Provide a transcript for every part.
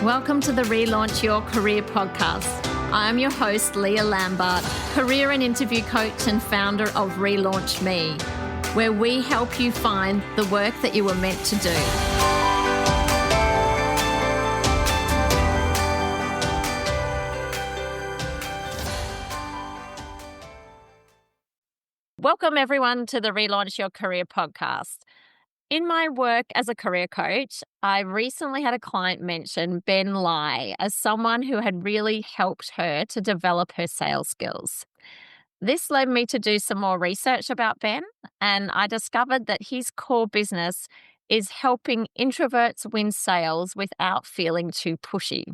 Welcome to the Relaunch Your Career podcast. I am your host, Leah Lambert, career and interview coach and founder of Relaunch Me, where we help you find the work that you were meant to do. Welcome, everyone, to the Relaunch Your Career podcast. In my work as a career coach, I recently had a client mention Ben Lai as someone who had really helped her to develop her sales skills. This led me to do some more research about Ben, and I discovered that his core business is helping introverts win sales without feeling too pushy.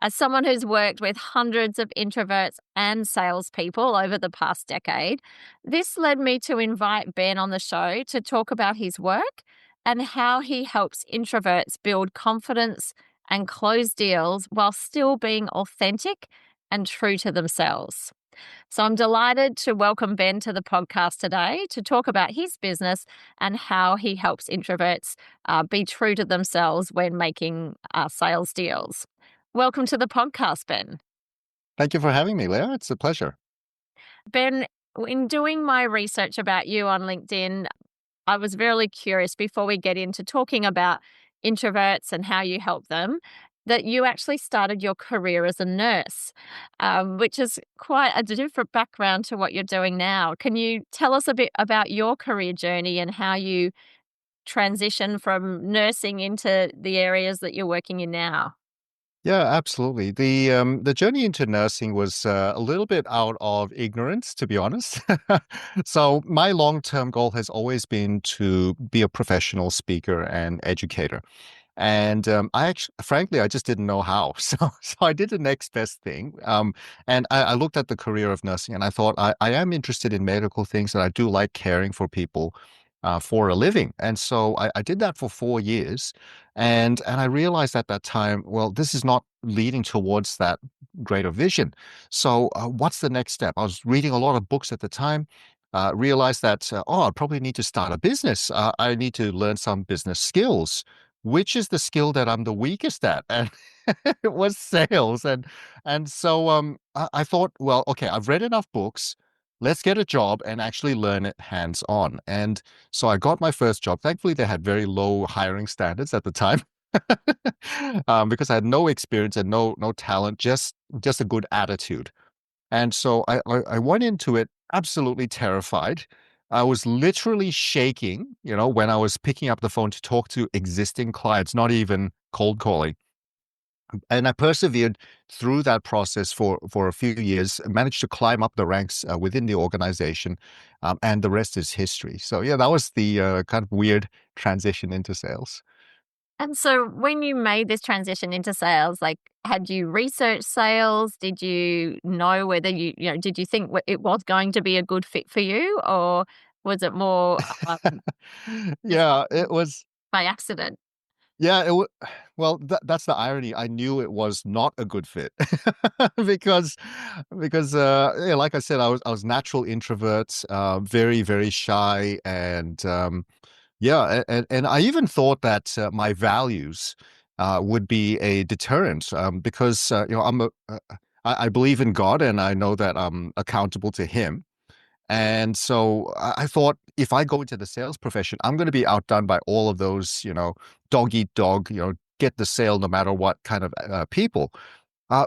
As someone who's worked with hundreds of introverts and salespeople over the past decade, this led me to invite Ben on the show to talk about his work and how he helps introverts build confidence and close deals while still being authentic and true to themselves. So I'm delighted to welcome Ben to the podcast today to talk about his business and how he helps introverts be true to themselves when making sales deals. Welcome to the podcast, Ben. Thank you for having me, Leah. It's a pleasure. Ben, in doing my research about you on LinkedIn, I was really curious before we get into talking about introverts and how you help them, that you actually started your career as a nurse, which is quite a different background to what you're doing now. Can you tell us a bit about your career journey and how you transition from nursing into the areas that you're working in now? Yeah, absolutely. The journey into nursing was a little bit out of ignorance, to be honest. So my long-term goal has always been to be a professional speaker and educator. And I actually, frankly, I just didn't know how. So I did the next best thing. And I looked at the career of nursing and I thought I am interested in medical things and I do like caring for people for a living. And so I did that for 4 years. And I realized at that time, well, this is not leading towards that greater vision. So what's the next step? I was reading a lot of books at the time. Realized that, I probably need to start a business. I need to learn some business skills. Which is the skill that I'm the weakest at? And it was sales. And so I thought, well, okay, I've read enough books. Let's get a job and actually learn it hands on. And so I got my first job. Thankfully, they had very low hiring standards at the time. Because I had no experience and no talent, just a good attitude. And so I went into it absolutely terrified. I was literally shaking, when I was picking up the phone to talk to existing clients, not even cold calling. And I persevered through that process for a few years, managed to climb up the ranks within the organization, and the rest is history. So yeah, that was the kind of weird transition into sales. And so when you made this transition into sales, had you researched sales? Did you know whether did you think it was going to be a good fit for you, or was it more just Yeah, it was. by accident? Yeah, well, that's the irony. I knew it was not a good fit because yeah, like I said, I was natural introvert, very very shy, and yeah, and I even thought that my values would be a deterrent, because I believe in God and I know that I'm accountable to Him. And so I thought if I go into the sales profession, I'm going to be outdone by all of those, dog eat dog, get the sale no matter what kind of people.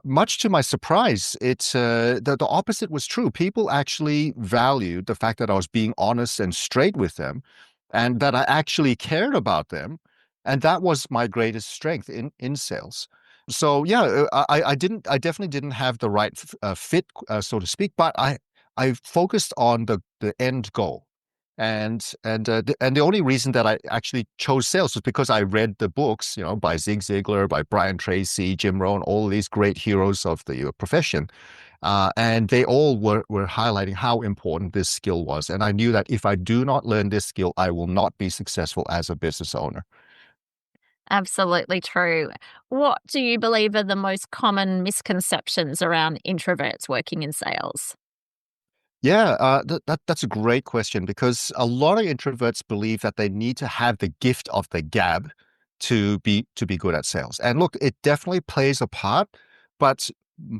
Much to my surprise, it's the opposite was true. People actually valued the fact that I was being honest and straight with them, and that I actually cared about them, and that was my greatest strength in sales. So yeah, I definitely didn't have the right fit, so to speak, but I focused on the end goal. And the only reason that I actually chose sales was because I read the books, by Zig Ziglar, by Brian Tracy, Jim Rohn, all these great heroes of the profession, and they all were highlighting how important this skill was. And I knew that if I do not learn this skill, I will not be successful as a business owner. Absolutely true. What do you believe are the most common misconceptions around introverts working in sales? Yeah, that's a great question because a lot of introverts believe that they need to have the gift of the gab to be good at sales. And look, it definitely plays a part, but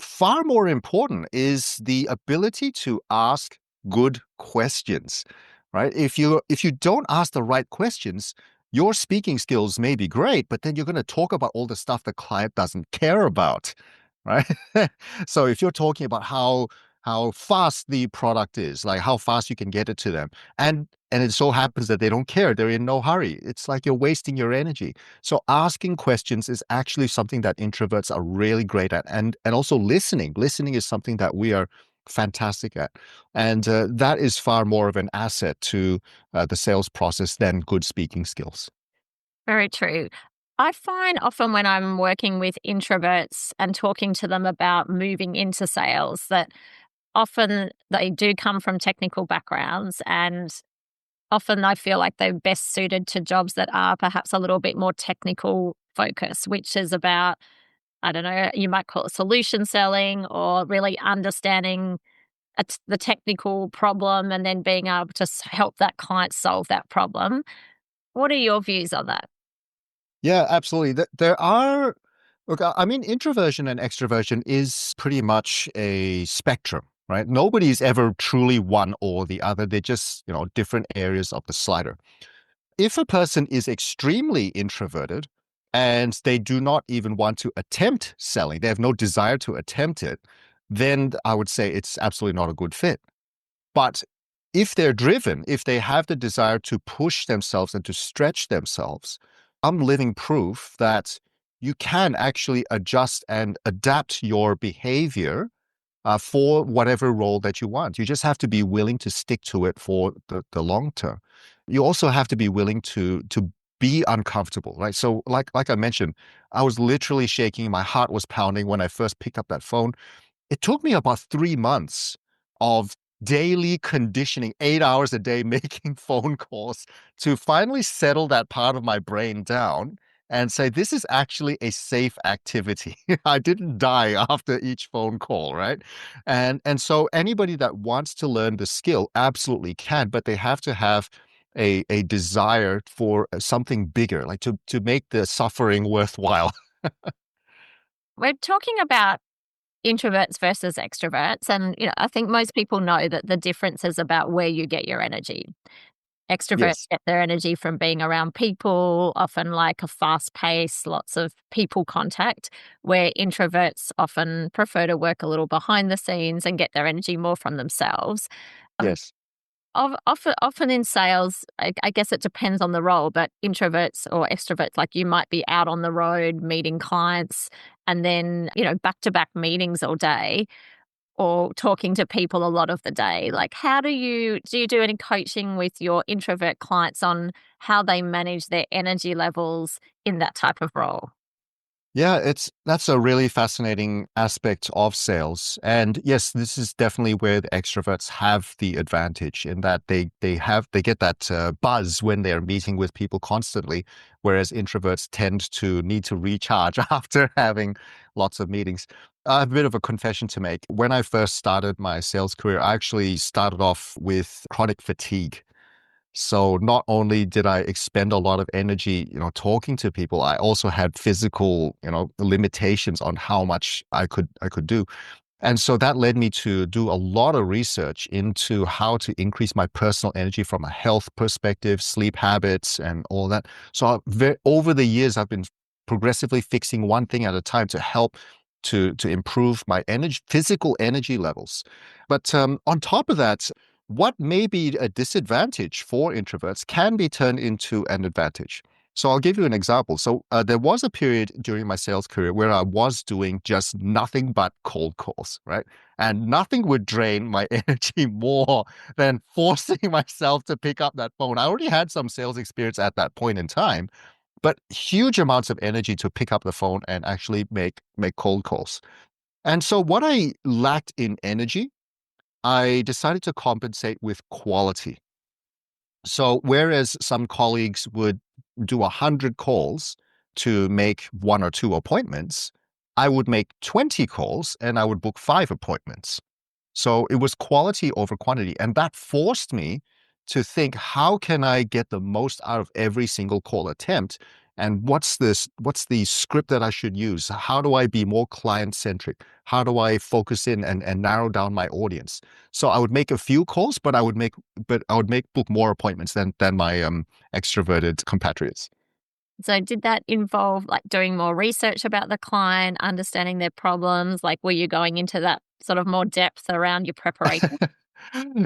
far more important is the ability to ask good questions, right? If you don't ask the right questions, your speaking skills may be great, but then you're going to talk about all the stuff the client doesn't care about, right? So if you're talking about how fast the product is, like how fast you can get it to them, and it so happens that they don't care, they're in no hurry. It's like you're wasting your energy. So asking questions is actually something that introverts are really great at, and also listening. Listening is something that we are fantastic at, and that is far more of an asset to the sales process than good speaking skills. Very true. I find often when I'm working with introverts and talking to them about moving into sales that often they do come from technical backgrounds, and often I feel like they're best suited to jobs that are perhaps a little bit more technical focus, which is about, I don't know, you might call it solution selling or really understanding the technical problem and then being able to help that client solve that problem. What are your views on that? Yeah, absolutely. There are, look, I mean, introversion and extroversion is pretty much a spectrum, right? Nobody's ever truly one or the other. They're just, different areas of the slider. If a person is extremely introverted and they do not even want to attempt selling, they have no desire to attempt it, then I would say it's absolutely not a good fit. But if they're driven, if they have the desire to push themselves and to stretch themselves, I'm living proof that you can actually adjust and adapt your behavior for whatever role that you want. You just have to be willing to stick to it for the long term. You also have to be willing to be uncomfortable, right? So like I mentioned, I was literally shaking, my heart was pounding when I first picked up that phone. It took me about 3 months of daily conditioning, 8 hours a day, making phone calls to finally settle that part of my brain down and say, this is actually a safe activity. I didn't die after each phone call, right? And so anybody that wants to learn the skill absolutely can, but they have to have a desire for something bigger, like to make the suffering worthwhile. We're talking about introverts versus extroverts. And, I think most people know that the difference is about where you get your energy. Extroverts Yes. get their energy from being around people, often like a fast pace, lots of people contact, where introverts often prefer to work a little behind the scenes and get their energy more from themselves. Um, Yes. often in sales, I guess it depends on the role, but introverts or extroverts, like you might be out on the road meeting clients and then, back to back meetings all day or talking to people a lot of the day. Like, how do you do any coaching with your introvert clients on how they manage their energy levels in that type of role? Yeah, that's a really fascinating aspect of sales. And yes, this is definitely where the extroverts have the advantage in that they get that buzz when they're meeting with people constantly, whereas introverts tend to need to recharge after having lots of meetings. I have a bit of a confession to make. When I first started my sales career, I actually started off with chronic fatigue. So not only did I expend a lot of energy, talking to people, I also had physical, limitations on how much I could do. And so that led me to do a lot of research into how to increase my personal energy from a health perspective, sleep habits, and all that. So over the years, I've been progressively fixing one thing at a time to help to improve my energy, physical energy levels. But on top of that, what may be a disadvantage for introverts can be turned into an advantage. So I'll give you an example. So there was a period during my sales career where I was doing just nothing but cold calls, right? And nothing would drain my energy more than forcing myself to pick up that phone. I already had some sales experience at that point in time, but huge amounts of energy to pick up the phone and actually make cold calls. And so what I lacked in energy, I decided to compensate with quality. So whereas some colleagues would do 100 calls to make one or two appointments, I would make 20 calls and I would book five appointments. So it was quality over quantity. And that forced me to think, how can I get the most out of every single call attempt And what's the script that I should use? How do I be more client centric? How do I focus in and narrow down my audience? So I would make a few calls, but I would make book more appointments than my extroverted compatriots. So did that involve like doing more research about the client, understanding their problems? Like were you going into that sort of more depth around your preparation?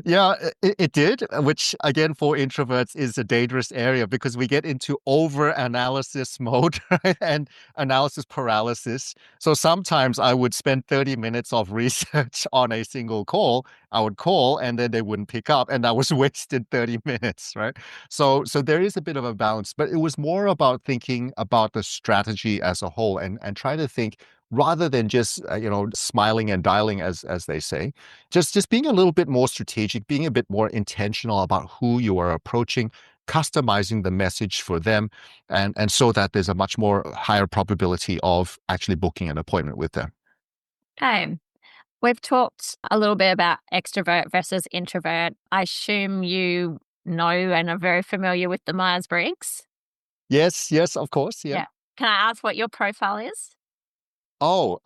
Yeah, it did, which again for introverts is a dangerous area because we get into over analysis mode, right? And analysis paralysis. So sometimes I would spend 30 minutes of research on a single call. I would call and then they wouldn't pick up and I was wasted 30 minutes, right? So there is a bit of a balance, but it was more about thinking about the strategy as a whole and trying to think rather than just smiling and dialing as they say, just being a little bit more strategic, being a bit more intentional about who you are approaching, customizing the message for them, and so that there's a much more higher probability of actually booking an appointment with them. Okay. We've talked a little bit about extrovert versus introvert. I assume you know and are very familiar with the Myers Briggs. Yes, yes, of course, yeah. Yeah. Can I ask what your profile is? Oh,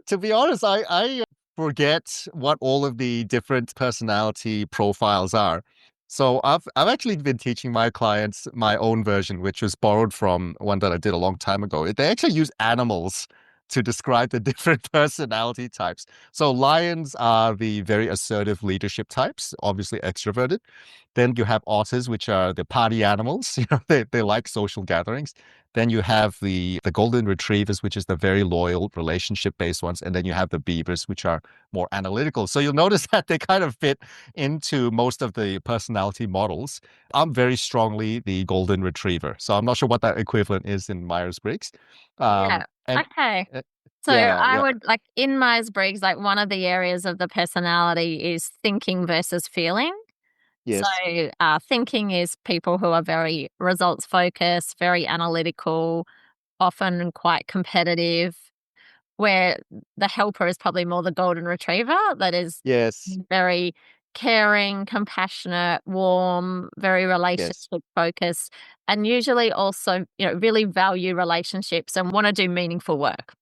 to be honest, I forget what all of the different personality profiles are. So I've actually been teaching my clients my own version, which was borrowed from one that I did a long time ago. They actually use animals to describe the different personality types. So lions are the very assertive leadership types, obviously extroverted. Then you have otters, which are the party animals. They like social gatherings. Then you have the golden retrievers, which is the very loyal relationship-based ones, and then you have the beavers, which are more analytical. So you'll notice that they kind of fit into most of the personality models. I'm very strongly the golden retriever, so I'm not sure what that equivalent is in Myers-Briggs. Yeah. And Okay. uh, So yeah, I yeah, would like in Myers Briggs, like one of the areas of the personality is thinking versus feeling. So, yes, thinking is people who are very results focused, very analytical, often quite competitive, where the helper is probably more the golden retriever that is yes, very caring, compassionate, warm, very yes, relationship focused, and usually also, really value relationships and want to do meaningful work.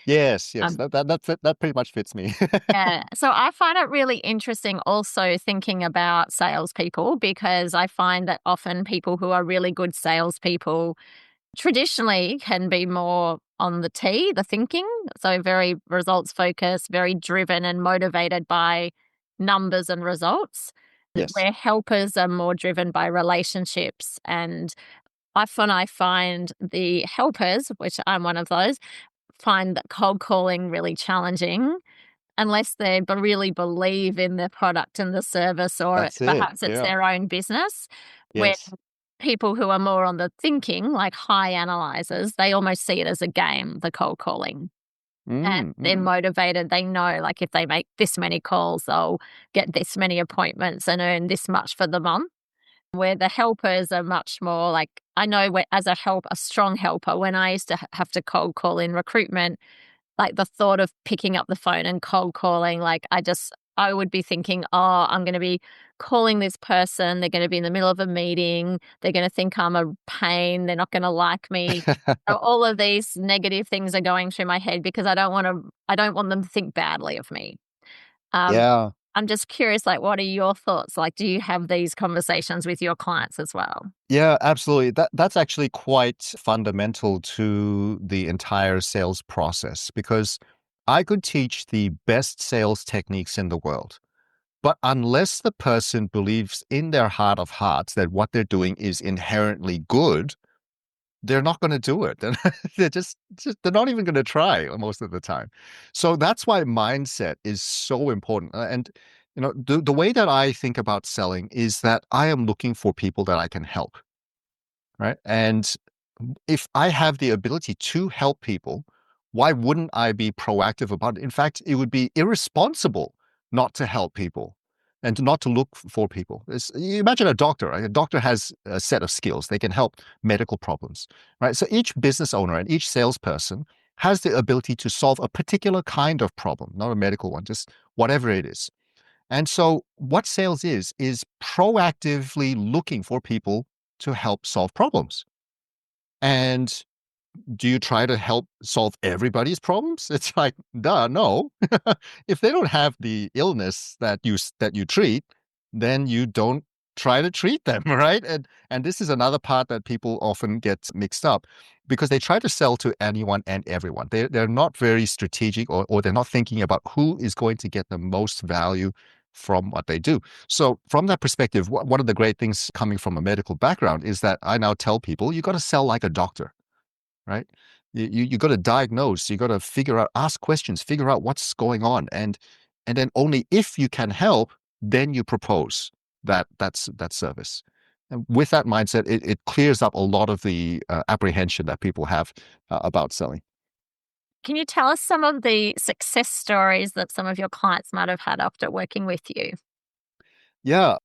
yes, yes. Um, That pretty much fits me. yeah. So I find it really interesting also thinking about salespeople because I find that often people who are really good salespeople traditionally can be more on the T, the thinking. So very results focused, very driven and motivated by numbers and results, Yes. where helpers are more driven by relationships. And often I find the helpers, which I'm one of those, find that cold calling really challenging unless they really believe in the product and the service, or That's it. perhaps it's Yeah. their own business, where Yes. people who are more on the thinking, like high analyzers, they almost see it as a game, the cold calling. And Mm, they're mm. motivated. They know, like, if they make this many calls, they'll get this many appointments and earn this much for the month. Where the helpers are much more like, I know as a strong helper, when I used to have to cold call in recruitment, like, the thought of picking up the phone and cold calling, like, I would be thinking, "Oh, I'm gonna be calling this person, they're gonna be in the middle of a meeting, they're gonna think I'm a pain, they're not gonna like me." So all of these negative things are going through my head because I don't want them to think badly of me. Um, Yeah. I'm just curious, like, what are your thoughts? Like, do you have these conversations with your clients as well? Yeah, absolutely. That's actually quite fundamental to the entire sales process because I could teach the best sales techniques in the world. But unless the person believes in their heart of hearts that what they're doing is inherently good, they're not going to do it. They're just they're not even going to try most of the time. So that's why mindset is so important. And the way that I think about selling is that I am looking for people that I can help, right? And if I have the ability to help people, why wouldn't I be proactive about it? In fact, it would be irresponsible not to help people and not to look for people. You imagine a doctor, right? A doctor has a set of skills. They can help medical problems, right? So each business owner and each salesperson has the ability to solve a particular kind of problem, not a medical one, just whatever it is. And so what sales is proactively looking for people to help solve problems. And do you try to help solve everybody's problems? It's like, duh, no. If they don't have the illness that you treat, then you don't try to treat them, right? And this is another part that people often get mixed up because they try to sell to anyone and everyone. They're not very strategic, or they're not thinking about who is going to get the most value from what they do. So from that perspective, one of the great things coming from a medical background is that I now tell people you got to sell like a doctor, right? You got to diagnose, you got to figure out, ask questions, figure out what's going on, and then only if you can help, then you propose that service. And with that mindset, it clears up a lot of the apprehension that people have about selling. Can you tell us some of the success stories that some of your clients might have had after working with you? Yeah,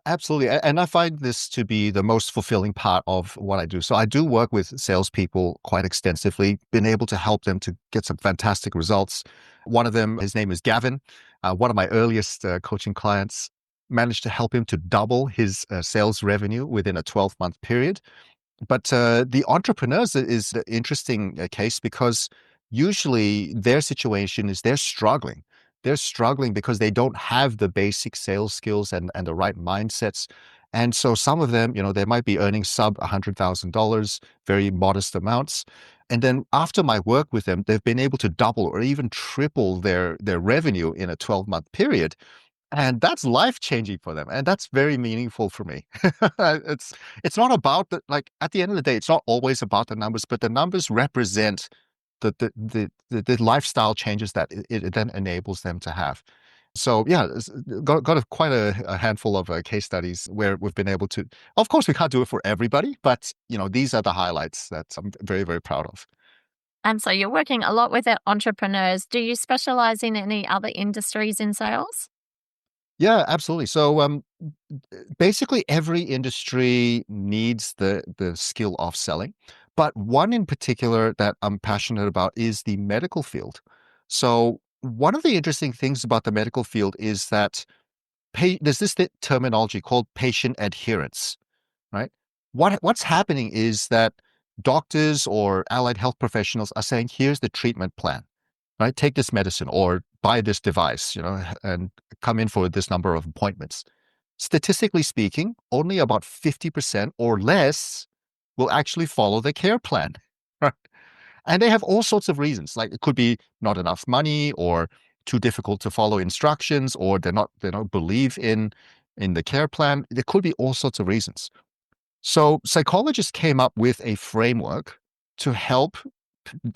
absolutely. And I find this to be the most fulfilling part of what I do. So I do work with salespeople quite extensively, been able to help them to get some fantastic results. One of them, his name is Gavin, one of my earliest coaching clients, managed to help him to double his sales revenue within a 12-month period. But the entrepreneurs is the interesting case because usually their situation is they're struggling. They're struggling because they don't have the basic sales skills and the right mindsets. And so some of them, they might be earning sub $100,000, very modest amounts. And then after my work with them, they've been able to double or even triple their revenue in a 12-month period, and that's life changing for them, and that's very meaningful for me. It's not about like, at the end of the day, it's not always about the numbers, but the numbers represent the lifestyle changes that it then enables them to have. So yeah, got quite a handful of case studies where we've been able to. Of course, we can't do it for everybody, but these are the highlights that I'm very, very proud of. And so you're working a lot with entrepreneurs. Do you specialize in any other industries in sales? Yeah, absolutely. So basically every industry needs the skill of selling, but one in particular that I'm passionate about is the medical field. So one of the interesting things about the medical field is that there's this terminology called patient adherence, right? What's happening is that doctors or allied health professionals are saying, here's the treatment plan, right? Take this medicine or buy this device, and come in for this number of appointments. Statistically speaking, only about 50% or less will actually follow the care plan. Right? And they have all sorts of reasons. Like it could be not enough money, or too difficult to follow instructions, or they don't believe in the care plan. There could be all sorts of reasons. So psychologists came up with a framework to help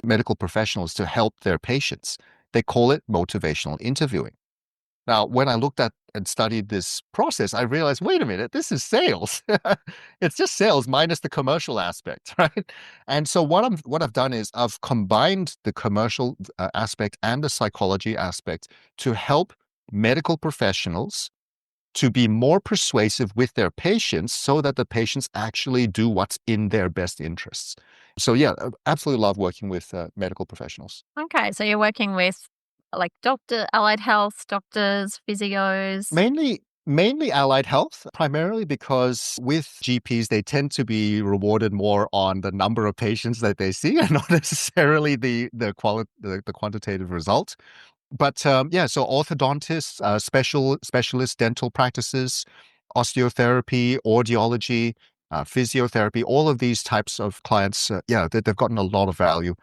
medical professionals to help their patients. They call it motivational interviewing. Now, when I looked at and studied this process, I realized, wait a minute, this is sales. It's just sales minus the commercial aspect, right? And so what I've done is I've combined the commercial aspect and the psychology aspect to help medical professionals to be more persuasive with their patients so that the patients actually do what's in their best interests. So yeah, I absolutely love working with medical professionals. Okay, so you're working with like allied health, doctors, physios. Mainly allied health, primarily because with GPs, they tend to be rewarded more on the number of patients that they see and not necessarily the quantitative result. But yeah, so orthodontists, specialist dental practices, osteotherapy, audiology, physiotherapy, all of these types of clients, yeah, they've gotten a lot of value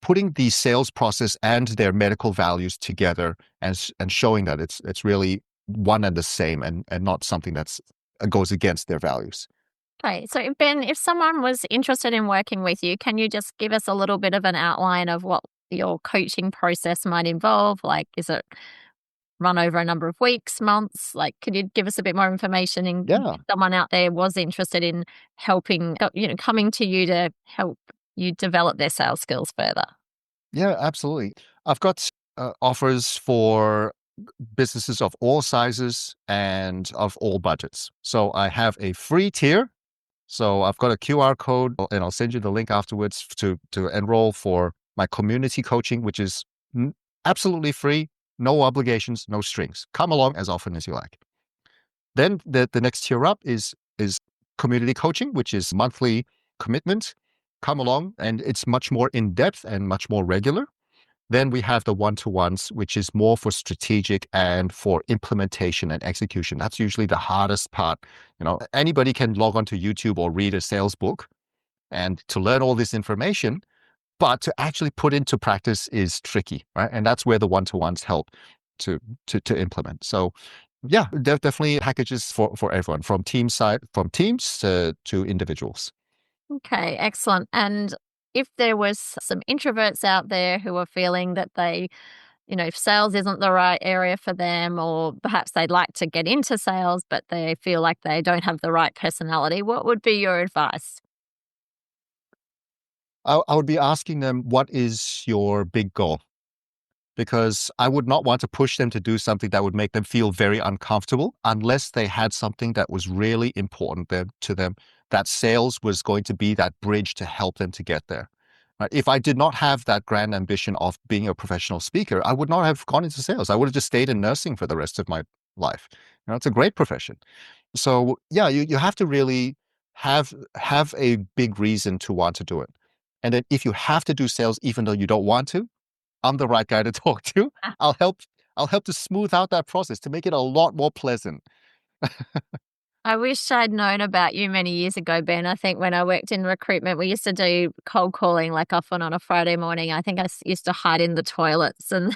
putting the sales process and their medical values together, and showing that it's really one and the same, and not something that's goes against their values. Okay, so Ben, if someone was interested in working with you, can you just give us a little bit of an outline of what your coaching process might involve? Like, is it run over a number of weeks, months? Like, could you give us a bit more information in Yeah, if someone out there was interested in helping, coming to you to help you develop their sales skills further? yeah, absolutely. I've got offers for businesses of all sizes and of all budgets. So I have a free tier. So I've got a QR code, and I'll send you the link afterwards to enroll for my community coaching, which is absolutely free, no obligations, no strings. Come along as often as you like. Then the next tier up is community coaching, which is monthly commitment. come along and it's much more in-depth and much more regular. Then we have the one-to-ones, which is more for strategic and for implementation and execution. That's usually the hardest part. Anybody can log on to YouTube or read a sales book and to learn all this information, but to actually put into practice is tricky, right? And that's where the one-to-ones help to implement. So yeah, definitely packages for everyone, from teams to individuals. Okay, excellent. And if there was some introverts out there who are feeling that if sales isn't the right area for them, or perhaps they'd like to get into sales, but they feel like they don't have the right personality, what would be your advice? I would be asking them, what is your big goal? Because I would not want to push them to do something that would make them feel very uncomfortable unless they had something that was really important to them, that sales was going to be that bridge to help them to get there. Right? If I did not have that grand ambition of being a professional speaker, I would not have gone into sales. I would have just stayed in nursing for the rest of my life. It's a great profession. So yeah, you have to really have a big reason to want to do it. And then if you have to do sales, even though you don't want to, I'm the right guy to talk to. I'll help to smooth out that process to make it a lot more pleasant. I wish I'd known about you many years ago, Ben. I think when I worked in recruitment, we used to do cold calling like often on a Friday morning. I think I used to hide in the toilets, and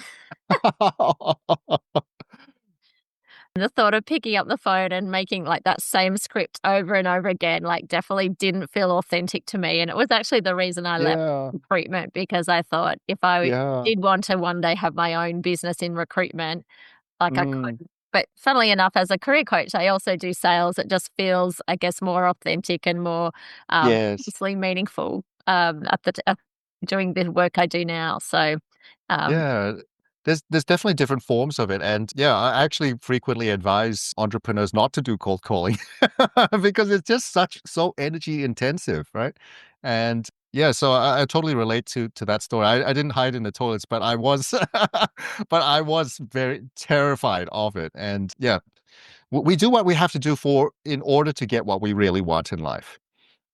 the thought of picking up the phone and making like that same script over and over again, like definitely didn't feel authentic to me. And it was actually the reason I left Yeah, recruitment, because I thought if I yeah. did want to one day have my own business in recruitment, like I Mm, could. But funnily enough, as a career coach, I also do sales. It just feels, I guess, more authentic and more yes. purposely meaningful doing the work I do now. So, um, Yeah. There's definitely different forms of it. And yeah, I actually frequently advise entrepreneurs not to do cold calling because it's just so energy intensive, right? And yeah, so I totally relate to that story. I didn't hide in the toilets, but I was but I was very terrified of it. And yeah, we do what we have to do in order to get what we really want in life.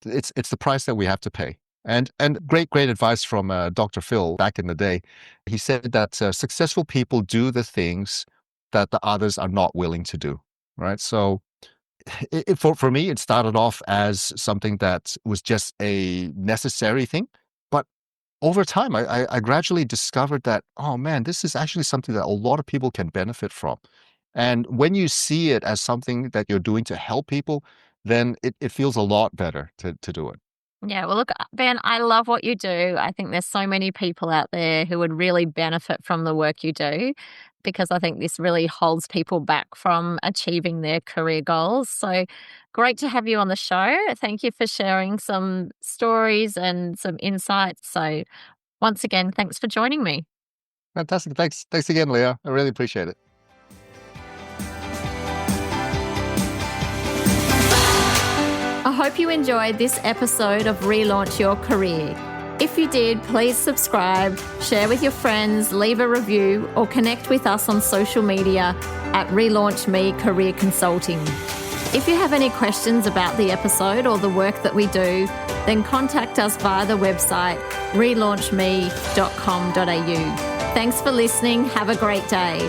It's the price that we have to pay. And great advice from Dr. Phil back in the day. He said that successful people do the things that the others are not willing to do. Right. So for me, it started off as something that was just a necessary thing, but over time, I gradually discovered that, oh man, this is actually something that a lot of people can benefit from. And when you see it as something that you're doing to help people, then it feels a lot better to do it. yeah, well, look, Ben, I love what you do. I think there's so many people out there who would really benefit from the work you do, because I think this really holds people back from achieving their career goals. So great to have you on the show. Thank you for sharing some stories and some insights. So once again, thanks for joining me. Fantastic. Thanks again, Leah. I really appreciate it. I hope you enjoyed this episode of Relaunch Your Career. If you did, please subscribe, share with your friends, leave a review, or connect with us on social media at Relaunch Me Career Consulting. If you have any questions about the episode or the work that we do, then contact us via the website relaunchme.com.au. Thanks for listening. Have a great day.